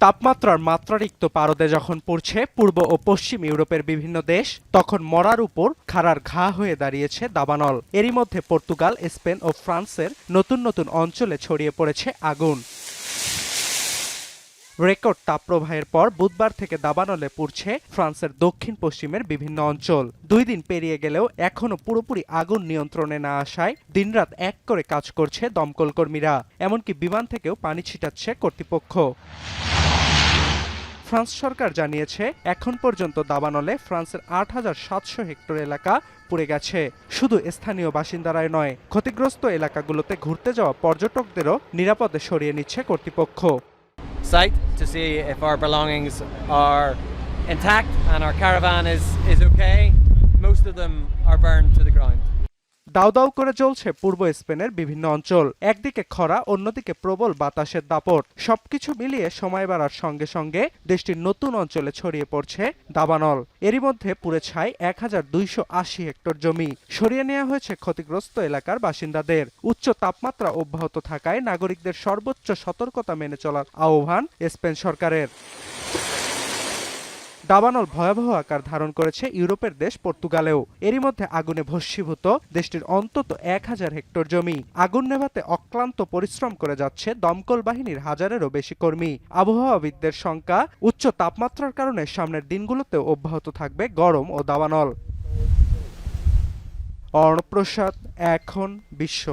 তাপমাত্রার মাত্রাতিরিক্ত পারদে যখন পড়ছে পূর্ব ও পশ্চিম ইউরোপের বিভিন্ন দেশ, তখন মরার উপর খাড়ার ঘা হয়ে দাঁড়িয়েছে দাবানল। এরই মধ্যে পর্তুগাল, স্পেন ও ফ্রান্সের নতুন নতুন অঞ্চলে ছড়িয়ে পড়েছে আগুন। রেকর্ড তাপপ্রবাহের পর বুধবার থেকে দাবানলে পুড়ছে ফ্রান্সের দক্ষিণ পশ্চিমের বিভিন্ন অঞ্চল। 2 দিন পেরিয়ে গেলেও এখনো পুরোপুরি আগুন নিয়ন্ত্রণে না আসায় দিনরাত এক করে কাজ করছে দমকল কর্মীরা। এমনকি বিমান থেকেও পানি ছিটাচ্ছে কর্তৃপক্ষ। ফ্রান্স সরকার জানিয়েছে, এখন পর্যন্ত দাবানলে ফ্রান্সের 8,700 হেক্টর এলাকা পুড়ে গেছে। শুধু স্থানীয় বাসিন্দারাই নয়, ক্ষতিগ্রস্ত এলাকাগুলোতে ঘুরতে যাওয়া পর্যটকদেরও নিরাপদে সরিয়ে নিচ্ছে কর্তৃপক্ষ। Site to see if our belongings are intact and our caravan is okay. Most of them are burned to the ground. দাউ দাউ করে জ্বলছে পূর্ব স্পেনের বিভিন্ন অঞ্চল। একদিকে খরা, অন্যদিকে প্রবল বাতাসের দাপট। সবকিছু মিলিয়ে সময় বাড়ার সঙ্গে সঙ্গে দেশটির নতুন অঞ্চলে ছড়িয়ে পড়ছে দাবানল। এরই মধ্যে পুড়ে ছাই 1,280 হেক্টর জমি। সরিয়ে নেওয়া হয়েছে ক্ষতিগ্রস্ত এলাকার বাসিন্দাদের। উচ্চ তাপমাত্রা অব্যাহত থাকায় নাগরিকদের সর্বোচ্চ সতর্কতা মেনে চলার আহ্বান স্পেন সরকারের। দাবানল ভয়াবহ আকার ধারণ করেছে ইউরোপের দেশ পর্তুগালেও। এরই মধ্যে আগুনে ভস্মীভূত দেশটির অন্তত 1,000 হেক্টর জমি। আগুন নেভাতে অক্লান্ত পরিশ্রম করে যাচ্ছে দমকল বাহিনীর হাজারেরও বেশি কর্মী। আবহাওয়াবিদদের শঙ্কা, উচ্চ তাপমাত্রার কারণে সামনের দিনগুলোতেও অব্যাহত থাকবে গরম ও দাবানল। অর্ণব প্রসাদ, এখন বিশ্ব।